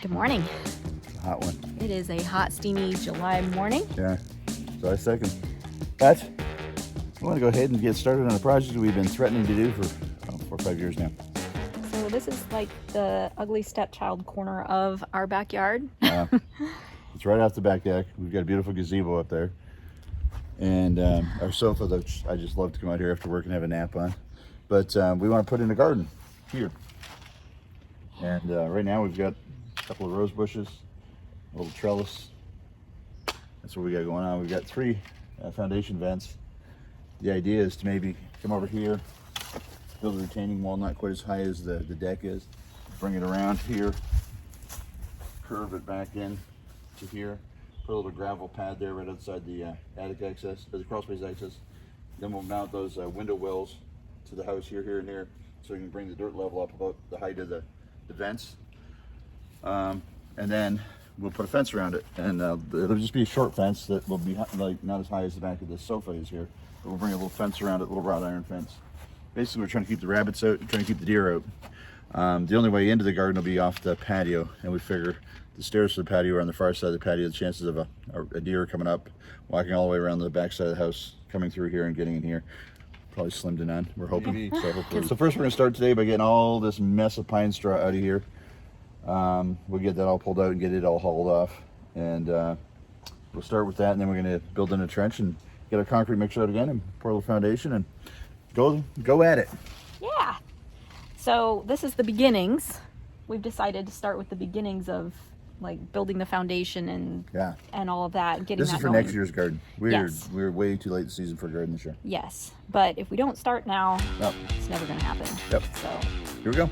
Good morning. It's a hot one. It is a hot, steamy July morning. Yeah, July 2nd. But I want to go ahead and get started on a project we've been threatening to do for 4 or 5 years now. So this is like the ugly stepchild corner of our backyard. It's right off the back deck. We've got a beautiful gazebo up there. And our sofa that I just love to come out here after work and have a nap on. But we want to put in a garden here. And right now we've got a couple of rose bushes, a little trellis. That's what we got going on. We've got 3 foundation vents. The idea is to maybe come over here, build a retaining wall not quite as high as the deck is, bring it around here, curve it back in to here, put a little gravel pad there right outside the attic access, the crawl space access. Then we'll mount those window wells to the house here, here, and here, so we can bring the dirt level up about the height of the vents. And then we'll put a fence around it, and it'll just be a short fence that will be like not as high as the back of this sofa is here, but we'll bring a little fence around it, a little wrought iron fence. Basically, we're trying to keep the rabbits out, trying to keep the deer out. The only way into the garden will be off the patio, and we figure the stairs to the patio are on the far side of the patio. The chances of a deer coming up, walking all the way around the back side of the house, coming through here and getting in here, probably slim to none. We're hoping. So first we're going to start today by getting all this mess of pine straw out of here. We'll get that all pulled out and get it all hauled off, and we'll start with that, and then we're going to build in a trench and get our concrete mixer out again and pour a little foundation and go at it. Yeah. So this is the beginnings. We've decided to start with the beginnings of like building the foundation and all of that. Getting this that is for going. next year's garden. We're way too late in the season for a garden this year. Yes, but if we don't start now, it's never going to happen. Yep. So here we go.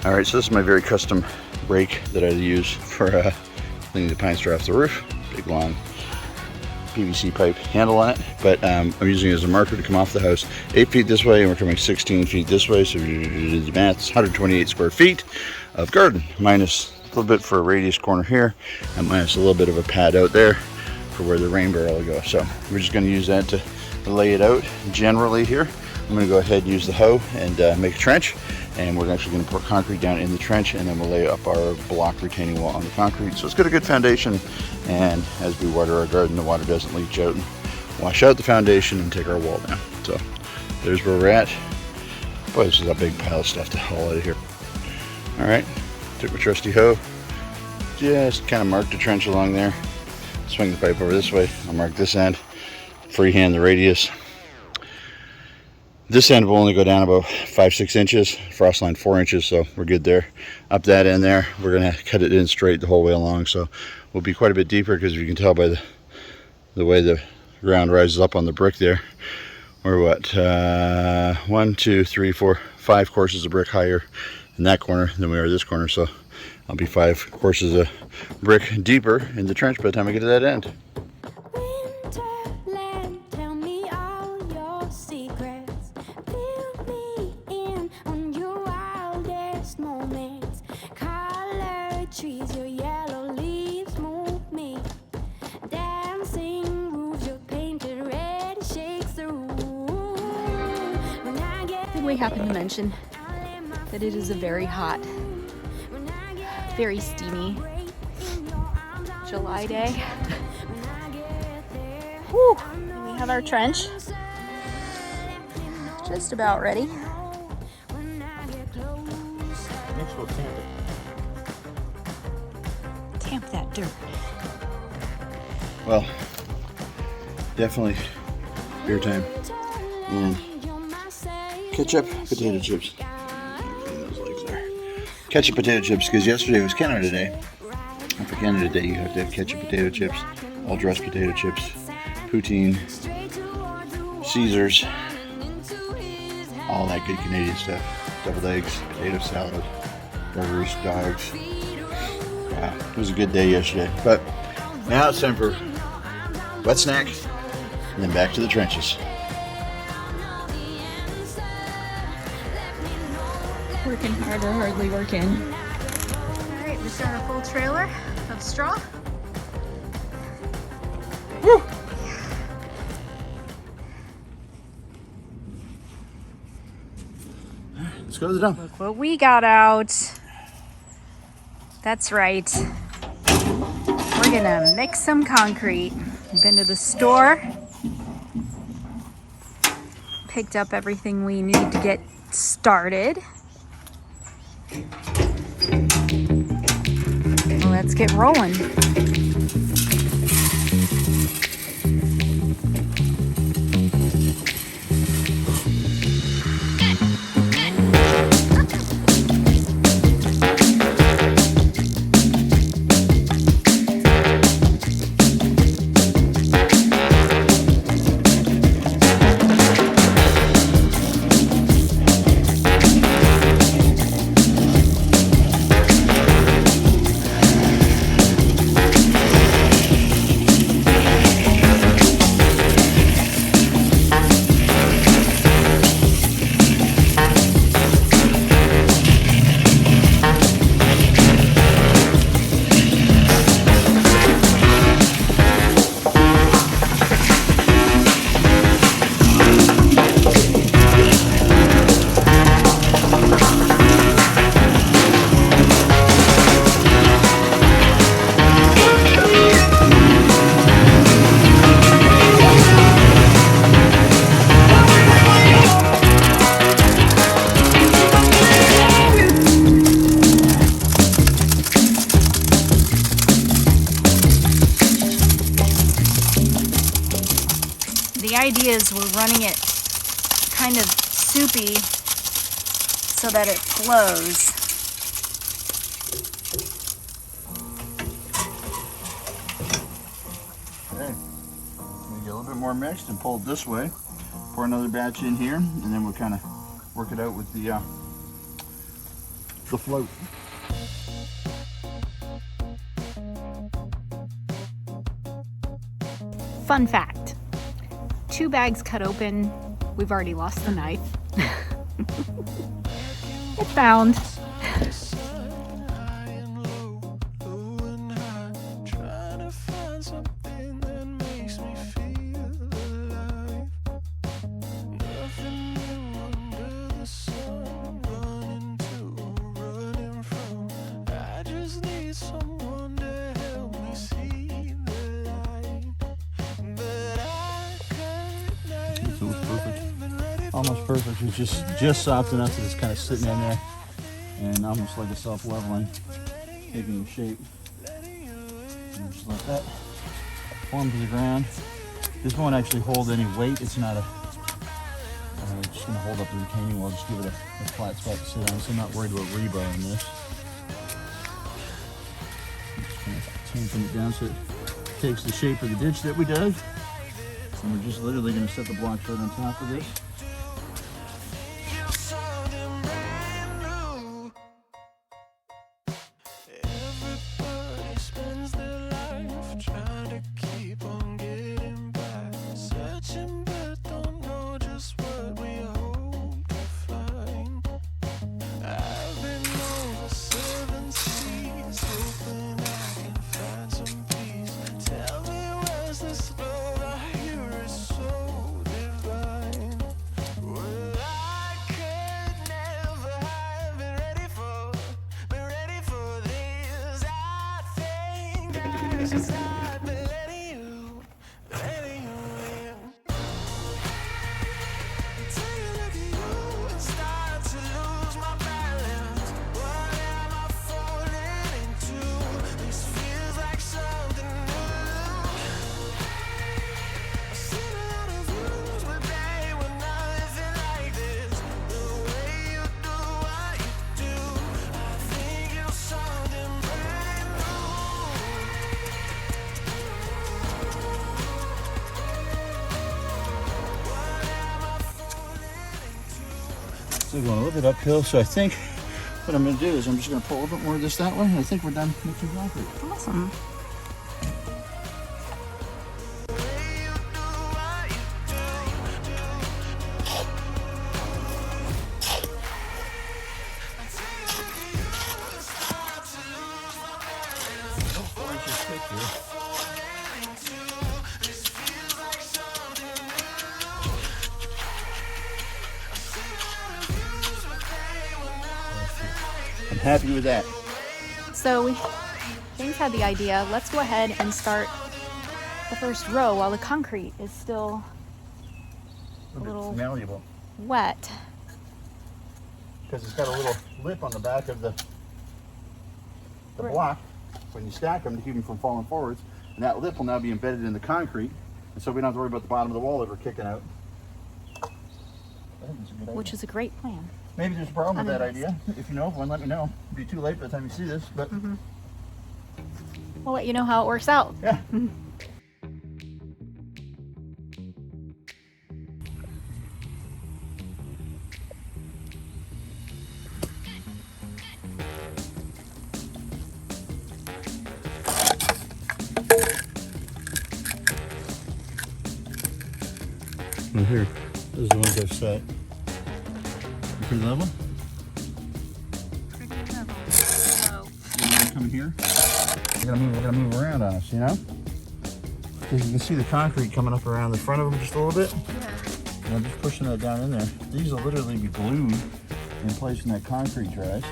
All right, so this is my very custom rake that I use for cleaning the pine straw off the roof. Big long PVC pipe handle on it, but I'm using it as a marker to come off the house 8 feet this way, and we're coming 16 feet this way, so the math is 128 square feet of garden, minus a little bit for a radius corner here, and minus a little bit of a pad out there for where the rain barrel will go. So we're just going to use that to lay it out generally here. I'm going to go ahead and use the hoe and make a trench, and we're actually going to pour concrete down in the trench, and then we'll lay up our block retaining wall on the concrete. So it's got a good foundation, and as we water our garden, the water doesn't leach out and wash out the foundation and take our wall down. So there's where we're at. Boy, this is a big pile of stuff to haul out of here. All right, took my trusty hoe, just kind of marked the trench along there, swing the pipe over this way, I'll mark this end, freehand the radius. This end will only go down about 5-6 inches, frost line 4 inches, so we're good there. Up that end there, we're going to cut it in straight the whole way along, so we'll be quite a bit deeper, because you can tell by the way the ground rises up on the brick there. We're what, 1, 2, 3, 4, 5 courses of brick higher in that corner than we are this corner, so I'll be 5 courses of brick deeper in the trench by the time I get to that end. we happen to mention that it is a very hot, very steamy July day. Whew. We have our trench just about ready. Next we'll tamp it. Tamp that dirt. Well, definitely beer time and ketchup potato chips. Clean those legs there. Ketchup potato chips, because yesterday was Canada Day. And for Canada Day, you have to have ketchup potato chips, all dressed potato chips, poutine, Caesars, all that good Canadian stuff. Deviled eggs, potato salad, burgers, dogs. Yeah, it was a good day yesterday. But now it's time for wet snack, and then back to the trenches. Working hard or hardly working. All right, we've got our full trailer Straw? Woo! Let's go to the dump. Look what we got out. That's right. We're gonna mix some concrete. We've been to the store, picked up everything we need to get started. Let's get rolling. The idea is we're running it kind of soupy so that it flows. Okay, we get a little bit more mixed and pull it this way. Pour another batch in here, and then we'll kind of work it out with the float. Fun fact, 2 bags cut open, we've already lost the knife. It found. Almost perfect. It's just soft enough that it's kind of sitting in there and almost like a self-leveling, taking shape. And just let that form to the ground. This won't actually hold any weight. It's not a just going to hold up the retaining wall. Just give it a flat spot to sit on. So I'm not worried about rebar in this. Just kind of tamping it down so it takes the shape of the ditch that we dug. And we're just literally going to set the blocks right on top of this. Still going a little bit uphill, so I think what I'm going to do is I'm just going to pull a little bit more of this that way, and I think we're done mixing concrete. Awesome. happy with that. So James had the idea, let's go ahead and start the first row while the concrete is still a little malleable. wet. Because it's got a little lip on the back of the block when you stack them to keep them from falling forwards. And that lip will now be embedded in the concrete. And so we don't have to worry about the bottom of the wall ever kicking out. I think it's a good idea. Which is a great plan. Maybe there's a problem with that idea. If you know of one, let me know. It'll be too late by the time you see this, but We'll let you know how it works out. yeah. Right here, this is the ones I've set. Pretty level? Pretty level. So, Come in here. We're gonna move around on us, you know? Because you can see the concrete coming up around the front of them just a little bit. And I'm just pushing that down in there. These will literally be glued in place when that concrete dries.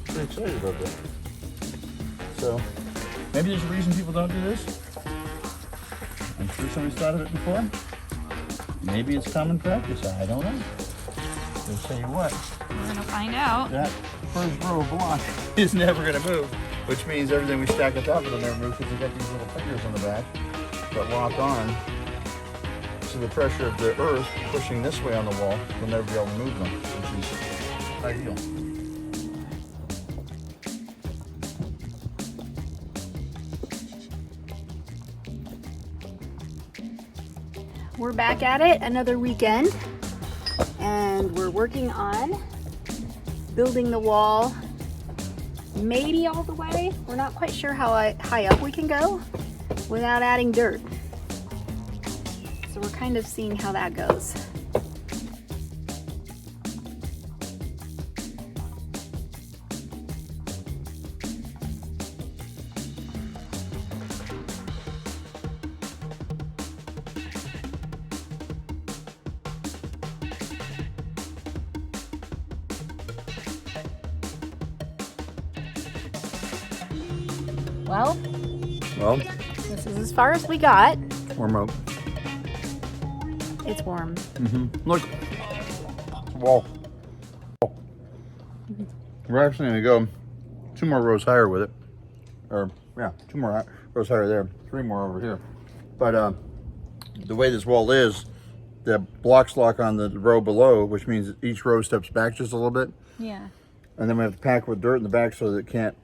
Pretty excited about that. So, maybe there's a reason people don't do this. I'm sure somebody's thought of it before. Maybe it's common practice. I don't know. They'll tell you what. we're gonna find out. That first row of block is never going to move, which means everything we stack on top of it will never move because we've got these little fingers on the back that lock on. So the pressure of the earth pushing this way on the wall will never be able to move them, which is ideal. We're back at it another weekend, and we're working on building the wall maybe all the way. We're not quite sure how high up we can go without adding dirt. So we're kind of seeing how that goes. Well, This is as far as we got. warm up. It's warm. Look, wall. We're actually going to go 2 more rows higher with it. Or, yeah, 2 more rows higher there, 3 more over here. But the way this wall is, the blocks lock on the row below, which means each row steps back just a little bit. Yeah. And then we have to pack with dirt in the back so that it can't,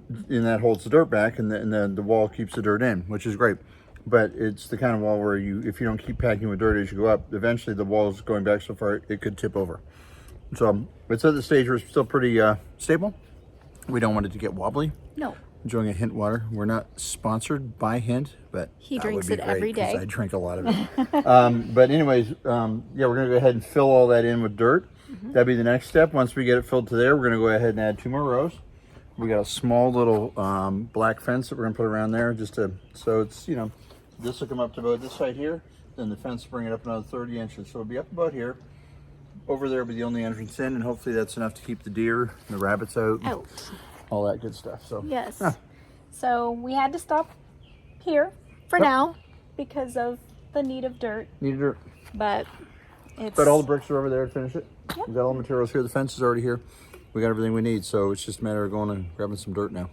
and that holds the dirt back, and then the wall keeps the dirt in, which is great. But it's the kind of wall where if you don't keep packing with dirt as you go up, eventually the wall is going back so far it could tip over. So it's at the stage where it's still pretty stable. We don't want it to get wobbly. No. Enjoying a Hint water. We're not sponsored by Hint, but He that drinks would be it great every day. 'cause I drink a lot of it. But anyways, yeah, we're gonna go ahead and fill all that in with dirt. That'd be the next step. Once we get it filled to there, we're gonna go ahead and add 2 more rows. We got a small little black fence that we're gonna put around there, so it's, you know, this will come up to about this height here. Then the fence will bring it up another 30 inches, so it'll be up about here. Over there will be the only entrance in, and hopefully that's enough to keep the deer and the rabbits out. Out. All that good stuff. So Yes. yeah. So we had to stop here for now because of the need of dirt, Need dirt. but it's. But all the bricks are over there to finish it. Yep. We've got all the materials here. The fence is already here. We got everything we need, so it's just a matter of going and grabbing some dirt now.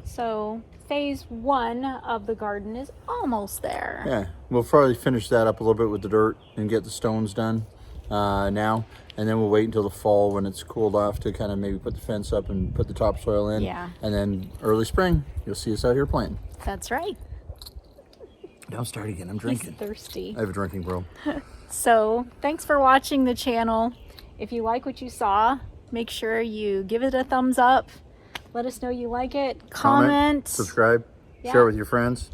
So phase 1 of the garden is almost there. Yeah, we'll probably finish that up a little bit with the dirt and get the stones done now, and then we'll wait until the fall when it's cooled off to kind of maybe put the fence up and put the topsoil in. Yeah. And then early spring, you'll see us out here planting. That's right. Don't start again. I'm He's drinking. thirsty. I have a drinking bro. So thanks for watching the channel. If you like what you saw, make sure you give it a thumbs up. Let us know you like it. Comment. Subscribe. Yeah. Share it with your friends.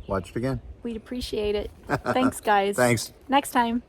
Watch it again. We'd appreciate it. Thanks, guys. Thanks. Next time.